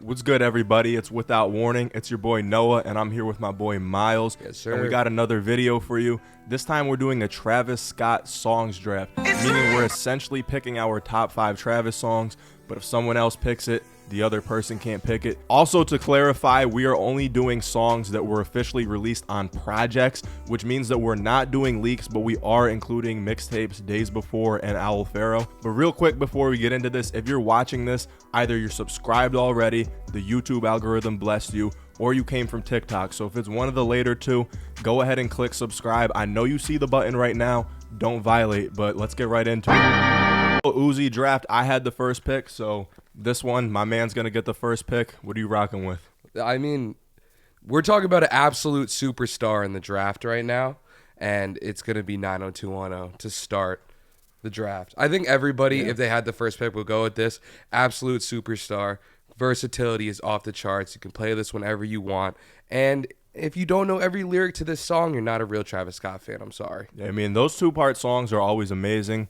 What's good, everybody? It's Without Warning. It's your boy Noah, and I'm here with my boy Myles. Yes, sir. And we got another video for you. This time we're doing a Travis Scott songs draft, meaning we're essentially picking our top 5 Travis songs, but if someone else picks it, the other person can't pick it. Also, to clarify, we are only doing songs that were officially released on projects, which means that we're not doing leaks, but we are including mixtapes, Days Before, and Owl Pharaoh. But real quick before we get into this, if you're watching this, either you're subscribed already, the YouTube algorithm blessed you, or you came from TikTok. So if it's one of the later two, go ahead and click subscribe. I know you see the button right now. Don't violate, but let's get right into it. Uzi draft, I had the first pick, so this one, my man's going to get the first pick. What are you rocking with? I mean, we're talking about an absolute superstar in the draft right now, and it's going to be 90210 to start the draft. I think everybody, if they had the first pick, will go with this. Absolute superstar. Versatility is off the charts. You can play this whenever you want. And if you don't know every lyric to this song, you're not a real Travis Scott fan. I'm sorry. Yeah, I mean, those two-part songs are always amazing.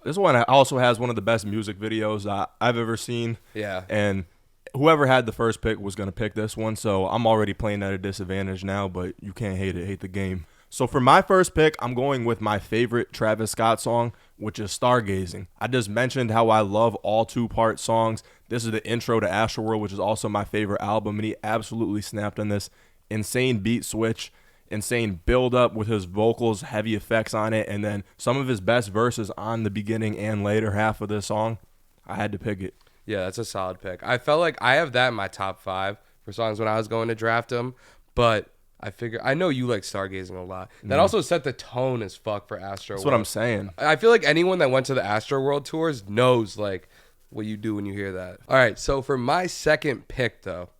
This one also has one of the best music videos I've ever seen. Yeah. And whoever had the first pick was going to pick this one, so I'm already playing at a disadvantage now, but you can't hate it. Hate the game. So for my first pick, I'm going with my favorite Travis Scott song, which is Stargazing. I just mentioned how I love all two-part songs. This is the intro to Astroworld, which is also my favorite album, and he absolutely snapped on this. Insane beat switch, insane build up with his vocals, heavy effects on it, and then some of his best verses on the beginning and later half of this song. I had to pick it. Yeah, that's a solid pick. I felt like I have that in my top 5 for songs when I was going to draft them, but I know you like Stargazing a lot. That also set the tone as fuck for Astroworld. That's what I'm saying. I feel like anyone that went to the Astroworld tours knows like what you do when you hear that. All right, so for my second pick though,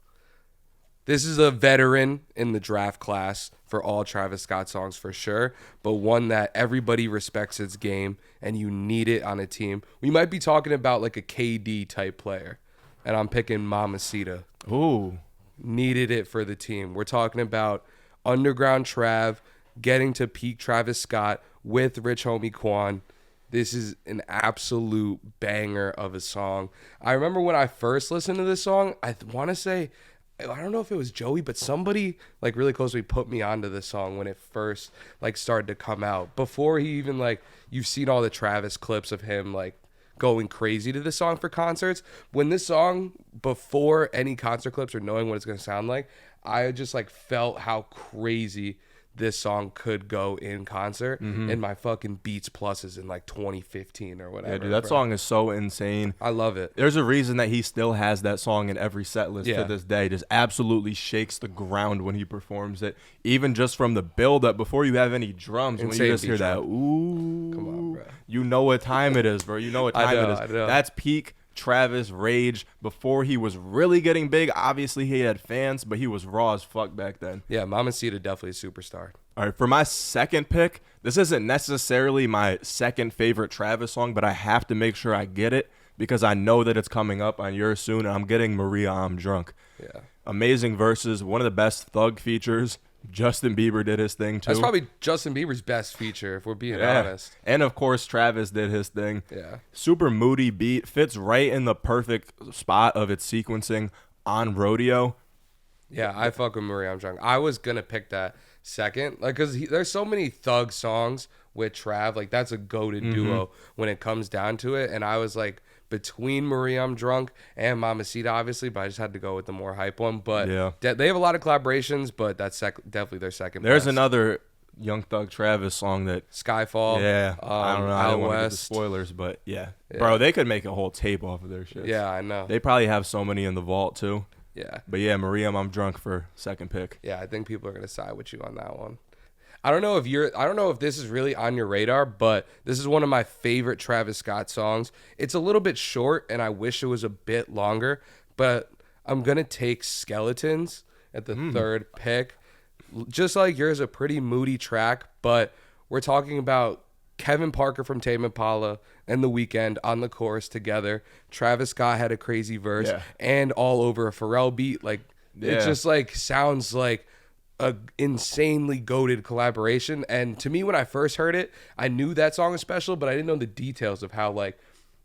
this is a veteran in the draft class for all Travis Scott songs for sure, but one that everybody respects its game and you need it on a team. We might be talking about like a KD type player, and I'm picking Mamacita. Ooh. Needed it for the team. We're talking about Underground Trav getting to peak Travis Scott with Rich Homie Quan. This is an absolute banger of a song. I remember when I first listened to this song, I want to say, I don't know if it was Joey, but somebody like really close to me put me onto this song when it first like started to come out. Before he even like, you've seen all the Travis clips of him like going crazy to this song for concerts. When this song, before any concert clips or knowing what it's going to sound like, I just like felt how crazy this song could go in concert, and my fucking Beats Pluses in like 2015 or whatever. Yeah, dude, that song is so insane. I love it. There's a reason that he still has that song in every set list to this day. Just absolutely shakes the ground when he performs it. Even just from the build-up, before you have any drums, when you just hear that, ooh. Come on, bro. You know what time it is, bro. You know what time it is. I know. That's peak Travis rage before he was really getting big. Obviously, he had fans, but he was raw as fuck back then. Yeah, Mamacita definitely a superstar. All right, for my second pick, this isn't necessarily my second favorite Travis song, but I have to make sure I get it because I know that it's coming up on yours soon, and I'm getting Maria, I'm Drunk. Yeah. Amazing verses, one of the best Thug features. Justin Bieber did his thing, too. That's probably Justin Bieber's best feature, if we're being honest. And, of course, Travis did his thing. Yeah. Super moody beat, fits right in the perfect spot of its sequencing on Rodeo. Yeah, I fuck with Maria, I'm Drunk. I was going to pick that second, like, because there's so many Thug songs with Trav. Like, that's a goated duo when it comes down to it. And I was like, between Maria, I'm Drunk and Mamacita, obviously, but I just had to go with the more hype one. But they have a lot of collaborations, but that's definitely their second There's best. Another Young Thug Travis song that Skyfall. Yeah, I don't know. I don't want to get the spoilers, but yeah. Bro, they could make a whole tape off of their shit. Yeah, I know. They probably have so many in the vault too. Yeah. But yeah, Maria, I'm Drunk for second pick. Yeah, I think people are gonna side with you on that one. I don't know if this is really on your radar, but this is one of my favorite Travis Scott songs. It's a little bit short, and I wish it was a bit longer, but I'm going to take Skeletons at the third pick. Just like yours, a pretty moody track, but we're talking about Kevin Parker from Tame Impala and The Weeknd on the chorus together. Travis Scott had a crazy verse and all over a Pharrell beat. Like, it just like sounds like a insanely goated collaboration. And to me, when I first heard it, I knew that song was special, but I didn't know the details of how like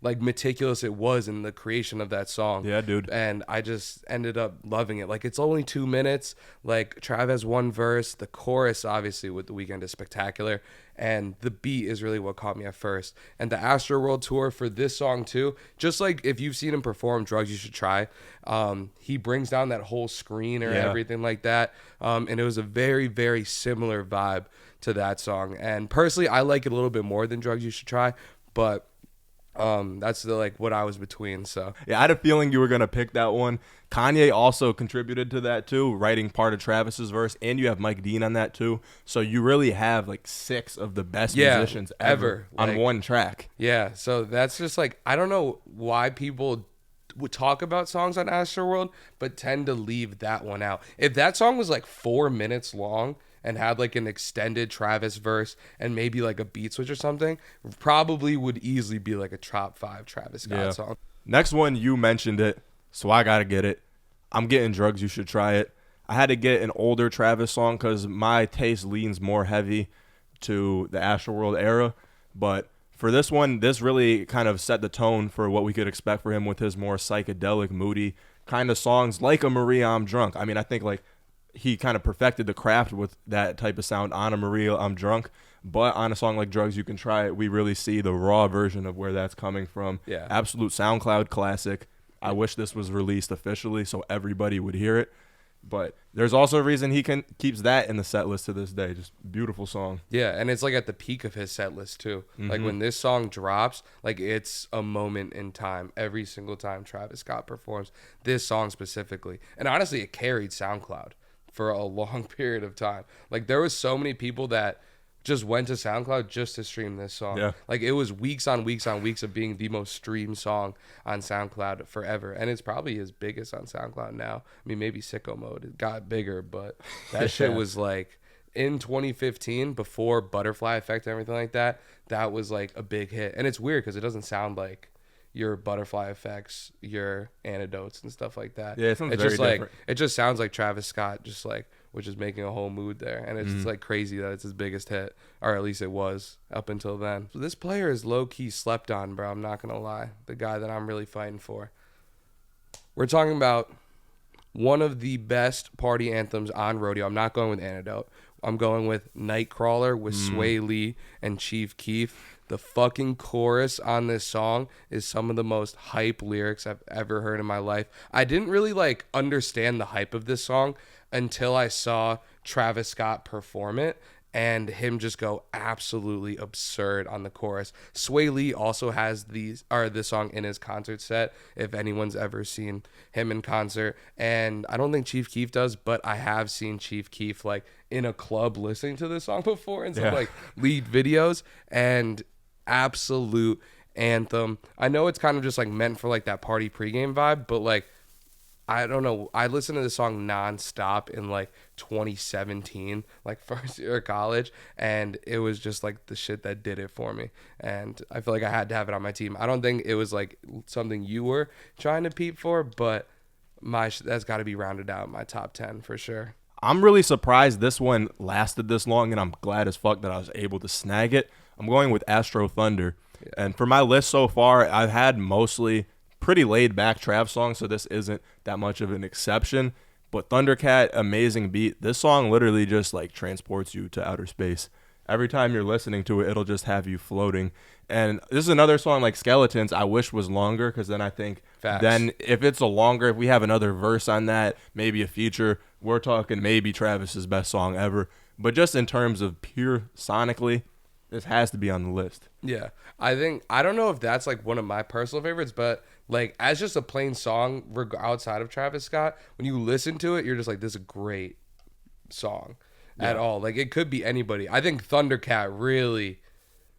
like meticulous it was in the creation of that song. Yeah, dude. And I just ended up loving it. Like, it's only 2 minutes. Like, Trav has one verse. The chorus, obviously, with The Weeknd is spectacular. And the beat is really what caught me at first. And the Astroworld tour for this song, too, just like if you've seen him perform Drugs You Should Try, he brings down that whole screen or everything like that. And it was a very, very similar vibe to that song. And personally, I like it a little bit more than Drugs You Should Try, but that's like what I was between. So yeah, I had a feeling you were gonna pick that one. Kanye also contributed to that too, writing part of Travis's verse, and you have Mike Dean on that too. So you really have like 6 of the best musicians ever on like, one track. Yeah, so that's just like, I don't know why people would talk about songs on Astroworld, but tend to leave that one out. If that song was like 4 minutes long and had like an extended Travis verse and maybe like a beat switch or something, probably would easily be like a top 5 Travis Scott song. Next one, you mentioned it, so I gotta get it. I'm getting Drugs You Should Try It. I had to get an older Travis song because my taste leans more heavy to the Astroworld era, but for this one, this really kind of set the tone for what we could expect for him with his more psychedelic, moody kind of songs like a Maria I'm Drunk. I mean, I think like he kind of perfected the craft with that type of sound on a Maria I'm Drunk, but on a song like Drugs You Can Try It, we really see the raw version of where that's coming from. Yeah. Absolute SoundCloud classic. I wish this was released officially so everybody would hear it. But there's also a reason he keeps that in the set list to this day. Just beautiful song. Yeah, and it's like at the peak of his set list too. Like when this song drops, like it's a moment in time every single time Travis Scott performs this song specifically. And honestly, it carried SoundCloud for a long period of time. Like there was so many people that just went to SoundCloud just to stream this song. Yeah. Like it was weeks on weeks on weeks of being the most streamed song on SoundCloud forever. And it's probably his biggest on SoundCloud now. I mean, maybe Sicko Mode, it got bigger, but that shit was like in 2015 before Butterfly Effect and everything like that, that was like a big hit. And it's weird because it doesn't sound like your Butterfly Effects, your Antidotes and stuff like that. Yeah, it sounds it's very just like different. it just sounds like Travis Scott just like which is making a whole mood there. And it's just like crazy that it's his biggest hit, or at least it was up until then. So this player is low-key slept on, bro. I'm not going to lie. The guy that I'm really fighting for. We're talking about one of the best party anthems on rodeo. I'm not going with Antidote. I'm going with Nightcrawler with Sway Lee and Chief Keef. The fucking chorus on this song is some of the most hype lyrics I've ever heard in my life. I didn't really like understand the hype of this song until I saw Travis Scott perform it and him just go absolutely absurd on the chorus. Sway Lee also has this song in his concert set, if anyone's ever seen him in concert. And I don't think Chief Keef does, but I have seen Chief Keef like in a club listening to this song before in some like lead videos, and absolute anthem. I know it's kind of just like meant for like that party pregame vibe, but like I don't know. I listened to this song nonstop in like 2017, like first year of college, and it was just like the shit that did it for me. And I feel like I had to have it on my team. I don't think it was like something you were trying to peep for, but that's got to be rounded out in my top 10 for sure. I'm really surprised this one lasted this long, and I'm glad as fuck that I was able to snag it. I'm going with Astro Thunder. Yeah. And for my list so far, I've had mostly pretty laid back Trav songs, so this isn't that much of an exception. But Thundercat, amazing beat. This song literally just like transports you to outer space. Every time you're listening to it, it'll just have you floating. And this is another song like Skeletons I wish was longer, because then I think then if it's if we have another verse on that, maybe a feature, we're talking maybe Travis's best song ever. But just in terms of pure sonically, this has to be on the list. Yeah. I don't know if that's like one of my personal favorites, but like as just a plain song outside of Travis Scott, when you listen to it, you're just like, this is a great song at all. Like it could be anybody. I think Thundercat really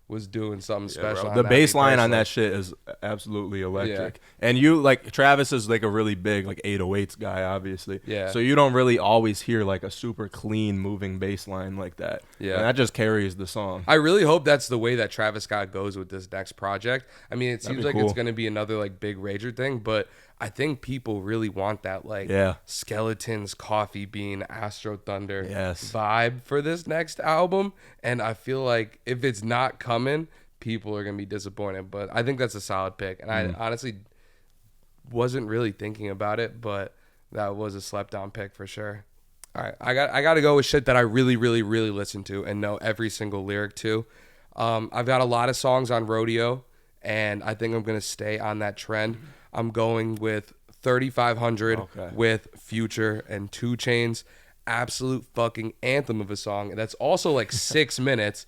was doing something special. The bass line on that shit is absolutely electric. Yeah. And you like Travis is like a really big like 808s guy, obviously. Yeah. So you don't really always hear like a super clean moving bass line like that. Yeah. And that just carries the song. I really hope that's the way that Travis Scott goes with this next project. I mean, it seems like cool. It's going to be another like big rager thing, but I think people really want that like Skeletons, Coffee Bean, Astro Thunder vibe for this next album. And I feel like if it's not coming, people are gonna be disappointed. But I think that's a solid pick, and I honestly wasn't really thinking about it, but that was a slept on pick for sure. All right, I got to go with shit that I really, really, really listen to and know every single lyric to. I've got a lot of songs on Rodeo, and I think I'm gonna stay on that trend. I'm going with 3500 with Future and 2 Chainz. Absolute fucking anthem of a song. And that's also like 6 minutes.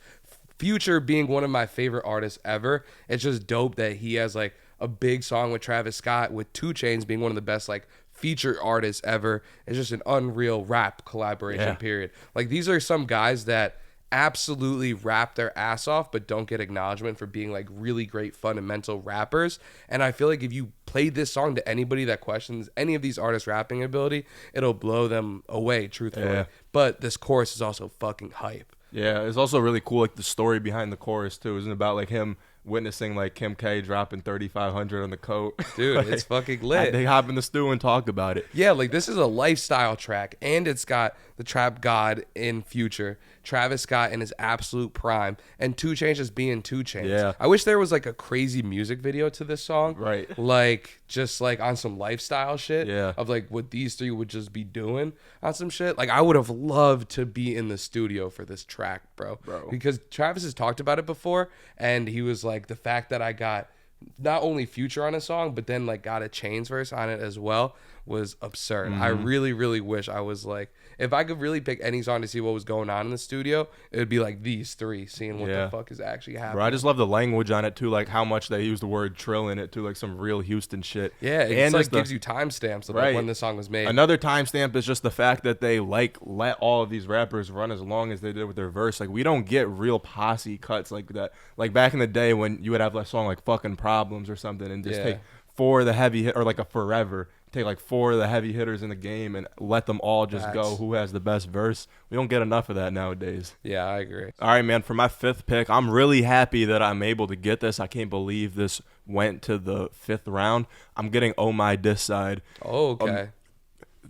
Future being one of my favorite artists ever. It's just dope that he has like a big song with Travis Scott, with 2 Chainz being one of the best like feature artists ever. It's just an unreal rap collaboration period. Like these are some guys that absolutely rap their ass off but don't get acknowledgement for being like really great fundamental rappers. And I feel like if you played this song to anybody that questions any of these artists' rapping ability, it'll blow them away, truthfully. But this chorus is also fucking hype. Yeah, it's also really cool, like the story behind the chorus too. Isn't about like him witnessing like Kim K dropping 3,500 on the coat. Dude, like, it's fucking lit. They hop in the stew and talk about it. Yeah, like this is a lifestyle track, and it's got the trap god in Future, Travis Scott in his absolute prime, and 2 Chainz just being 2 Chainz. Yeah. I wish there was like a crazy music video to this song. Right. Like just like on some lifestyle shit. Yeah. Of like what these three would just be doing on some shit. Like I would have loved to be in the studio for this track, bro. Because Travis has talked about it before, and he was like, the fact that I got not only Future on a song, but then like got a Chainz verse on it as well was absurd. I really, really wish I was like, if I could really pick any song to see what was going on in the studio, it would be like these three, seeing what the fuck is actually happening. Bro, I just love the language on it too, like how much they use the word trill in it too, like some real Houston shit. Yeah, it's like gives you timestamps of like when the song was made. Another timestamp is just the fact that they like let all of these rappers run as long as they did with their verse. Like we don't get real posse cuts like that. Like back in the day when you would have a song like Fucking Problems or something and just take 4 of the heavy hit, or like a Forever, take like 4 of the heavy hitters in the game and let them all just go who has the best verse. We don't get enough of that nowadays. Yeah, I agree. All right, man, for my 5th pick, I'm really happy that I'm able to get this. I can't believe this went to the 5th round. I'm getting Oh My Diss Side. Oh, okay.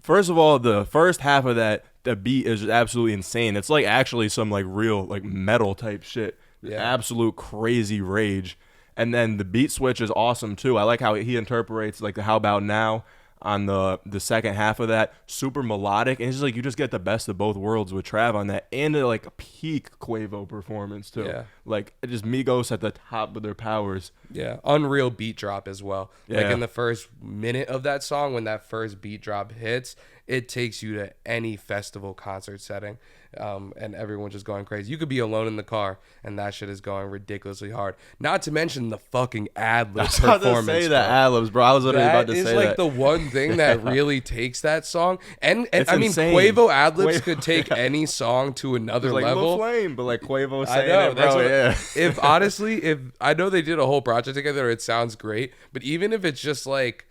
First of all, the first half of that, the beat is absolutely insane. It's like actually some like real like metal type shit. Yeah. Absolute crazy rage. And then the beat switch is awesome too. I like how he interprets like the How About Now on the second half of that. Super melodic, and it's just like you just get the best of both worlds with Trav on that, and like a peak Quavo performance too. Yeah. Like just Migos at the top of their powers. Yeah, unreal beat drop as well. Yeah. Like in the first minute of that song, when that first beat drop hits, it takes you to any festival concert setting, and everyone's just going crazy. You could be alone in the car, and that shit is going ridiculously hard. Not to mention the fucking ad-lib performance. I was about to say the ad-libs, bro. I was literally about to say that. That is like the one thing that really takes that song. And I mean, insane. Quavo ad-libs could take any song to another like level. Lil Flame, but like Quavo saying it, bro. If honestly, if I know they did a whole project together, it sounds great. But even if it's just like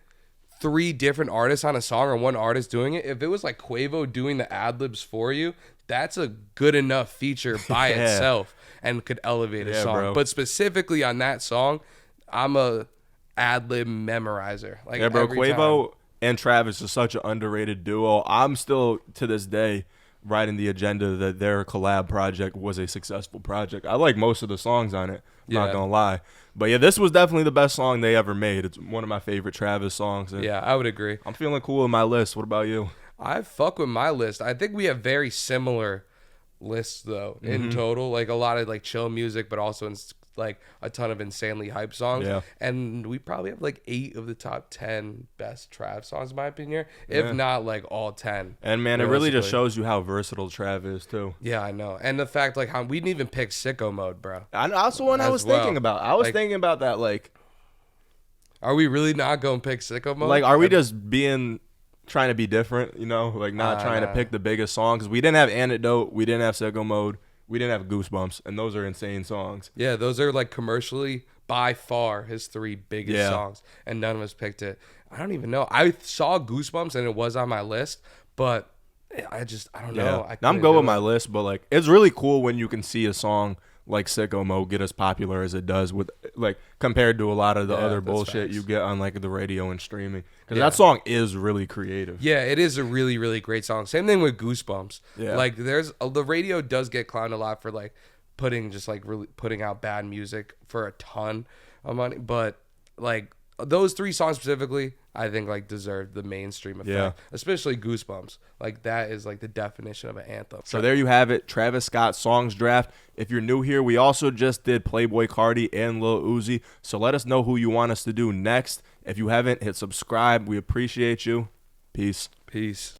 3 different artists on a song or one artist doing it, if it was like Quavo doing the ad-libs for you, that's a good enough feature by itself and could elevate a song. Bro. But specifically on that song, I'm a ad-lib memorizer. Like bro, Quavo and Travis is such an underrated duo. I'm still to this day writing the agenda that their collab project was a successful project. I like most of the songs on it, not gonna lie. But yeah, this was definitely the best song they ever made. It's one of my favorite Travis songs. Yeah, I would agree. I'm feeling cool with my list. What about you? I fuck with my list. I think we have very similar lists though in total. Like a lot of like chill music, but also in like a ton of insanely hype songs. Yeah. And we probably have like 8 of the top 10 best Trav songs in my opinion, if not like all 10. And man, it really just shows you how versatile Trav is too. Yeah, I know. And the fact like how we didn't even pick Sicko Mode, bro. That's the one I was thinking about. I was thinking about that. Like, are we really not going to pick Sicko Mode? Like, are we just trying to be different, you know, like not trying to pick the biggest song? Because we didn't have Antidote, we didn't have Sicko Mode, we didn't have Goosebumps, and those are insane songs. Yeah, those are like commercially by far his 3 biggest songs, and none of us picked it. I don't even know. I saw Goosebumps and it was on my list, but I don't know. I'm going with my list, but like it's really cool when you can see a song like Sicko Mode get as popular as it does, with like compared to a lot of the other bullshit you get on like the radio and streaming, because that song is really creative. Yeah, it is a really, really great song. Same thing with Goosebumps. Like there's the radio does get clowned a lot for like really putting out bad music for a ton of money. But like those 3 songs specifically, I think like deserve the mainstream effect, especially Goosebumps. Like that is like the definition of an anthem. So there you have it, Travis Scott songs draft. If you're new here, we also just did Playboi Carti and Lil Uzi. So let us know who you want us to do next. If you haven't, hit subscribe. We appreciate you. Peace. Peace.